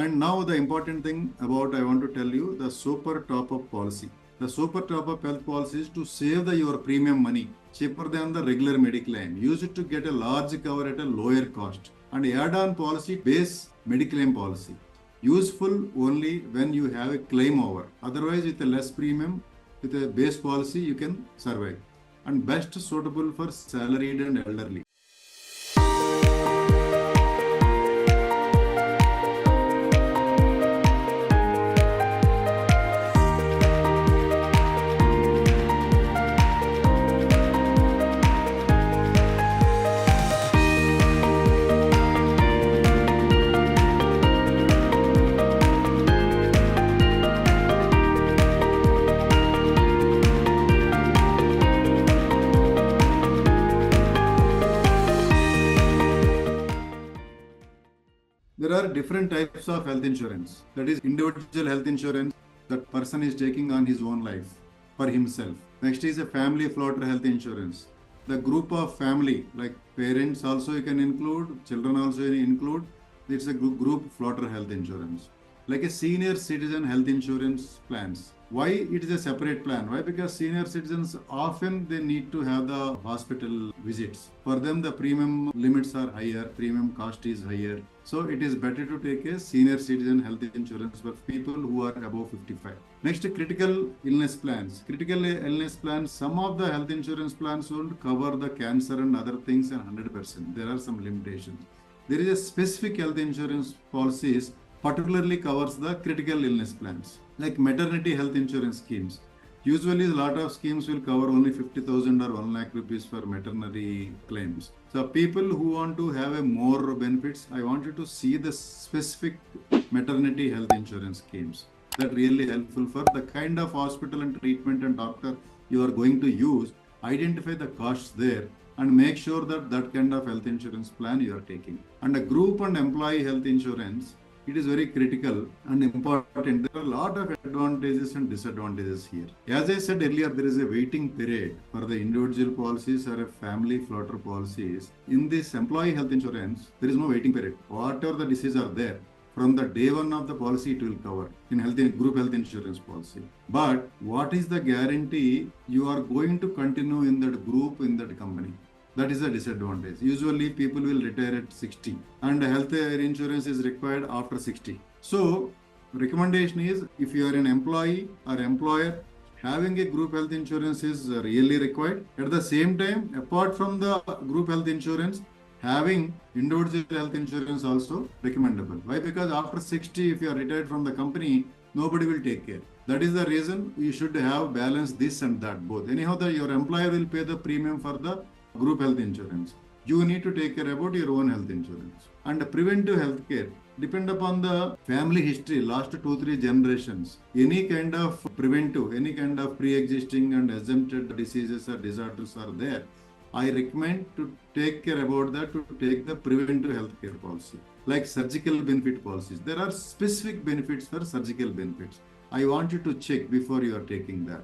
And now the important thing about I want to tell you the super top-up policy. The super top-up health policy is to save your premium money cheaper than the regular mediclaim. Use it to get a large cover at a lower cost. And add-on policy base mediclaim policy. Useful only when you have a claim over. Otherwise, with a less premium, with a base policy, you can survive. And best suitable for salaried and elderly. There are different types of health insurance. That is individual health insurance that person is taking on his own life for himself. Next is a family floater health insurance. The group of family like parents also you can include, children also you include. It's a group floater health insurance. Like a senior citizen health insurance plans. Why it is a separate plan? Why? Because senior citizens often they need to have the hospital visits. For them the premium limits are higher, premium cost is higher. So it is better to take a senior citizen health insurance for people who are above 55. Next, critical illness plans. Critical illness plans, some of the health insurance plans won't cover the cancer and other things 100%. There are some limitations. There is a specific health insurance policies particularly covers the critical illness plans, like maternity health insurance schemes. Usually, a lot of schemes will cover only 50,000 or 1 lakh rupees for maternity claims. So, people who want to have a more benefits, I want you to see the specific maternity health insurance schemes. That really helpful for the kind of hospital and treatment and doctor you are going to use. Identify the costs there and make sure that that kind of health insurance plan you are taking. And a group and employee health insurance, it is very critical and important. There are a lot of advantages and disadvantages here. As I said earlier, there is a waiting period for the individual policies or a family floater policies. In this employee health insurance, there is no waiting period. Whatever the diseases are there, from the day one of the policy, it will cover in group health insurance policy. But what is the guarantee you are going to continue in that group, in that company? That is a disadvantage. Usually people will retire at 60 and health insurance is required after 60. So recommendation is if you are an employee or employer, having a group health insurance is really required. At the same time, apart from the group health insurance, having individual health insurance also recommendable. Why? Because after 60, if you are retired from the company, nobody will take care. That is the reason you should have balance this and that both. Anyhow, your employer will pay the premium for the group health insurance. You need to take care about your own health insurance. And preventive health care depend upon the family history, last 2-3 generations. Any kind of preventive, any kind of pre-existing and exempted diseases or disorders are there. I recommend to take care about that, to take the preventive health care policy. Like surgical benefit policies. There are specific benefits for surgical benefits. I want you to check before you are taking that.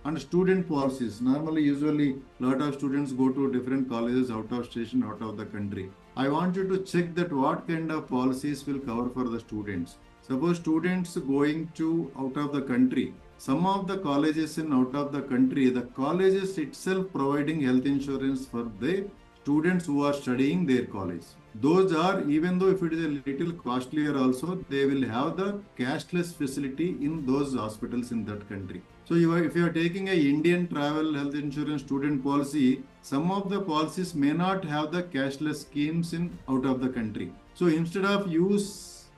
And student policies. Normally, usually, a lot of students go to different colleges out of station, out of the country. I want you to check that what kind of policies will cover for the students. Suppose students going to out of the country. Some of the colleges in out of the country, the colleges itself providing health insurance for the students who are studying their college. Those are, even though if it is a little costlier also, they will have the cashless facility in those hospitals in that country. So if you are taking a Indian travel health insurance student policy, some of the policies may not have the cashless schemes in out of the country. So instead of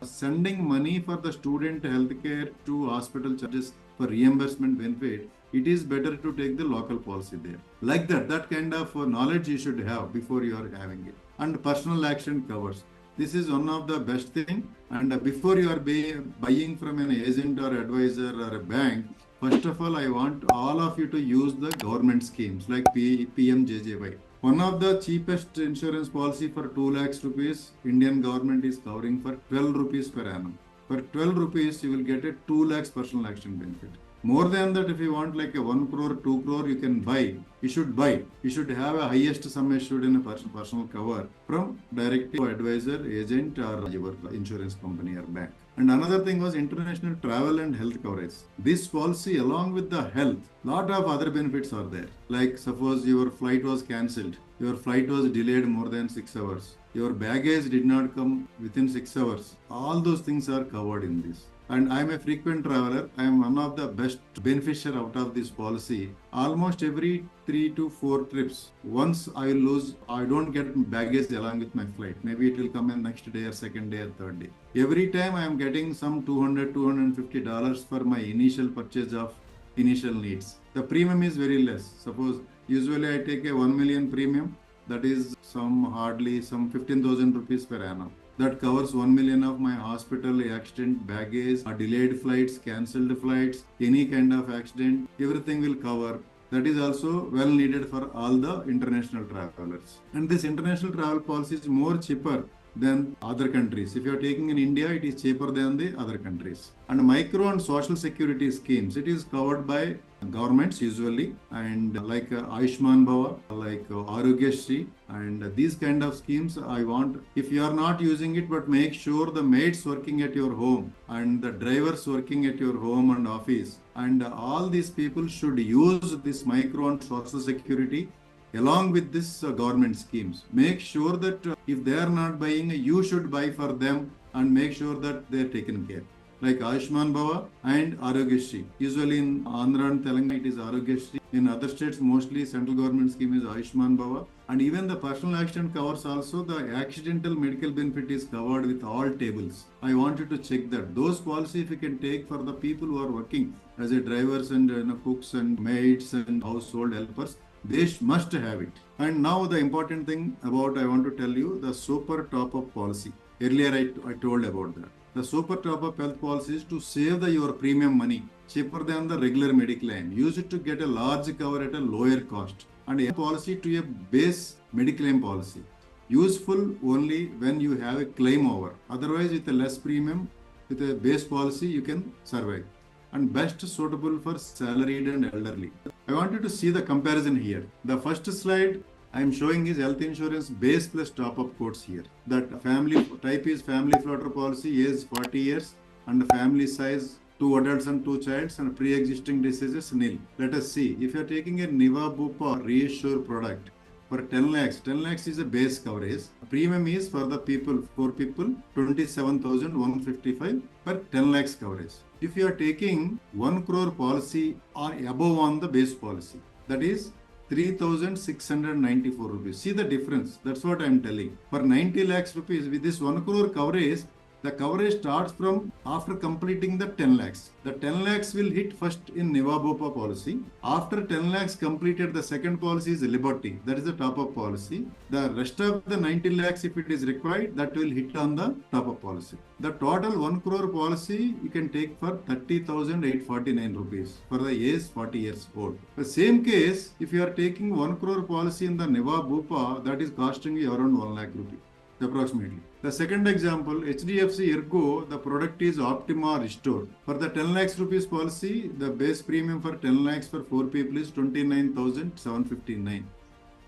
sending money for the student healthcare to hospital charges for reimbursement benefit, it is better to take the local policy there. Like that kind of knowledge you should have before you are having it. And personal accident covers. This is one of the best thing. And before you are buying from an agent or advisor or a bank, first of all, I want all of you to use the government schemes like PMJJY. One of the cheapest insurance policy for 2 lakhs rupees, Indian government is covering for 12 rupees per annum. For 12 rupees, you will get a 2 lakhs personal accident benefit. More than that, if you want like a 1 crore, 2 crore, you can buy. You should buy. You should have a highest sum assured in a personal cover from direct to advisor, agent, or your insurance company or bank. And another thing was international travel and health coverage. This policy, along with the health, lot of other benefits are there. Like suppose your flight was cancelled, your flight was delayed more than 6 hours, your baggage did not come within 6 hours. All those things are covered in this. And I am a frequent traveler. I am one of the best beneficiary out of this policy. Almost every 3 to 4 trips, once I lose, I don't get baggage along with my flight. Maybe it will come in next day or second day or third day. Every time I am getting some $200, $250 for my initial purchase of initial needs. The premium is very less. Suppose usually I take a 1 million premium, that is hardly some 15,000 rupees per annum. That covers 1 million of my hospital accident, baggage, delayed flights, cancelled flights, any kind of accident, everything will cover. That is also well needed for all the international travelers. And this international travel policy is more cheaper than other countries. If you are taking in India, it is cheaper than the other countries. And micro and social security schemes, it is covered by governments usually, and like Ayushman Bhava, like Arogyashri, and these kind of schemes I want. If you are not using it, but make sure the maids working at your home and the drivers working at your home and office, and all these people should use this micro and social security along with this government schemes. Make sure that if they are not buying, you should buy for them and make sure that they are taken care. Like Ayushman Bhava and Arogyashri. Usually in Andhra and Telangana it is Arogyashri. In other states mostly central government scheme is Ayushman Bhava. And even the personal accident covers also, the accidental medical benefit is covered with all tables. I want you to check that. Those policies if you can take for the people who are working as a drivers and cooks and maids and household helpers, they must have it. And now the important thing about I want to tell you, the super top-up policy. Earlier I told about that. The super top-up health policy is to save your premium money cheaper than the regular mediclaim. Use it to get a large cover at a lower cost. And a policy to a base mediclaim policy. Useful only when you have a claim over. Otherwise, with a less premium, with a base policy, you can survive. And best suitable for salaried and elderly. I want you to see the comparison here. The first slide I am showing is health insurance base plus top-up quotes here. That family type is family floater policy, age 40 years, and the family size 2 adults and 2 childs, and pre-existing diseases nil. Let us see. If you are taking a Niva Bupa Reassure product for 10 lakhs, 10 lakhs is a base coverage. Premium is for the people, 4 people, 27,155 per 10 lakhs coverage. If you are taking 1 crore policy or above on the base policy, that is 3,694 rupees. See the difference. That's what I am telling. For 90 lakhs rupees with this 1 crore coverage, the coverage starts from after completing the 10 lakhs. The 10 lakhs will hit first in Niva Bupa policy. After 10 lakhs completed, the second policy is Liberty. That is the top-up policy. The rest of the 90 lakhs, if it is required, that will hit on the top-up policy. The total 1 crore policy you can take for 30,849 rupees for the age 40 years old. The same case, if you are taking 1 crore policy in the Niva Bupa, that is costing you around 1 lakh rupees. Approximately. The second example, HDFC Ergo, the product is Optima Restore. For the 10 lakhs rupees policy, the base premium for 10 lakhs for 4 people is 29,759.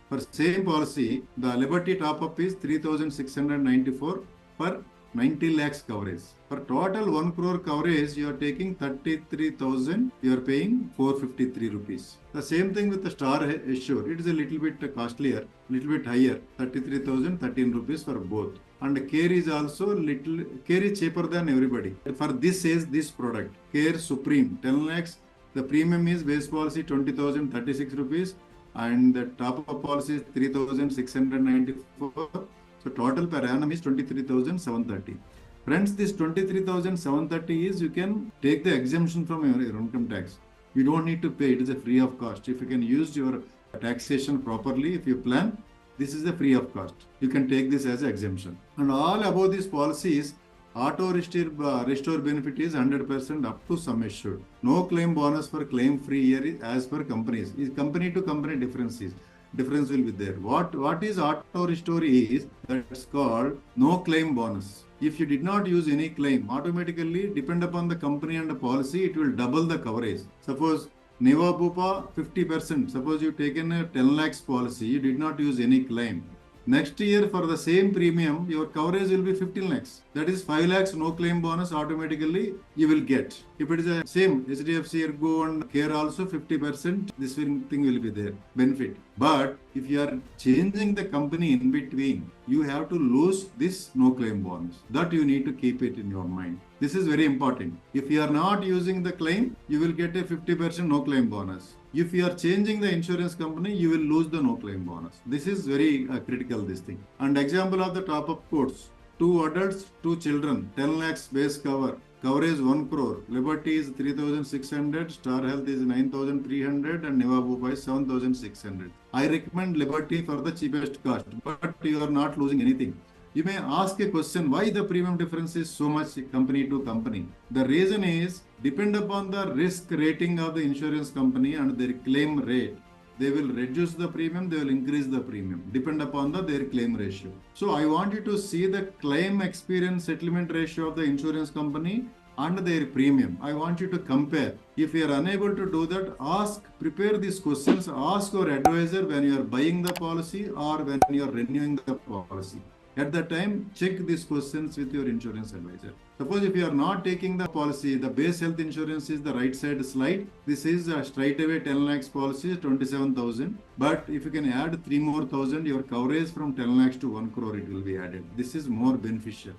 For same policy, the Liberty top-up is 3,694 per 90 lakhs coverage. For total 1 crore coverage, you are taking 33,000, you are paying 453 rupees. The same thing with the Star Assure. It is a little bit costlier, little bit higher, 33,013 rupees for both. And Care is also Care is cheaper than everybody. For this is this product, Care Supreme, 10 lakhs. The premium is base policy 20,036 rupees and the top-up policy is 3,694. So total per annum is 23,730. Friends, this 23,730 is you can take the exemption from your income tax. You don't need to pay. It is a free of cost. If you can use your taxation properly, if you plan, this is a free of cost. You can take this as an exemption. And all above these policies, auto restore benefit is 100% up to sum assured. No claim bonus for claim free year as per companies. Is company to company differences. difference will be there. What is auto restore is that's called no claim bonus. If you did not use any claim, automatically depend upon the company and the policy, it will double the coverage. Suppose Neva Bupa 50%. Suppose you taken a 10 lakhs policy, you did not use any claim. Next year for the same premium, your coverage will be 15 lakhs. That is 5 lakhs no claim bonus automatically you will get. If it is the same HDFC Ergo and Care also 50%, this thing will be there, benefit. But if you are changing the company in between, you have to lose this no claim bonus. That you need to keep it in your mind. This is very important. If you are not using the claim, you will get a 50% no claim bonus. If you are changing the insurance company, you will lose the no claim bonus. This is very critical, this thing. And example of the top up quotes. 2 adults, 2 children, 10 lakhs base cover. Coverage 1 crore. Liberty is 3,600. Star Health is 9,300 and Neva Bupa is 7,600. I recommend Liberty for the cheapest cost, but you are not losing anything. You may ask a question, why the premium difference is so much company to company? The reason is, depend upon the risk rating of the insurance company and their claim rate. They will reduce the premium, they will increase the premium, depend upon their claim ratio. So I want you to see the claim experience settlement ratio of the insurance company and their premium. I want you to compare. If you are unable to do that, prepare these questions, ask your advisor when you are buying the policy or when you are renewing the policy. At that time, check these questions with your insurance advisor. Suppose if you are not taking the policy, the base health insurance is the right side slide. This is a straight away 10 lakhs policy, 27,000. But if you can add 3 more thousand, your coverage from 10 lakhs to 1 crore, it will be added. This is more beneficial.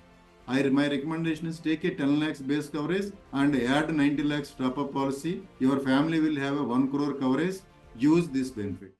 My recommendation is take a 10 lakhs base coverage and add 90 lakhs top up policy. Your family will have a 1 crore coverage. Use this benefit.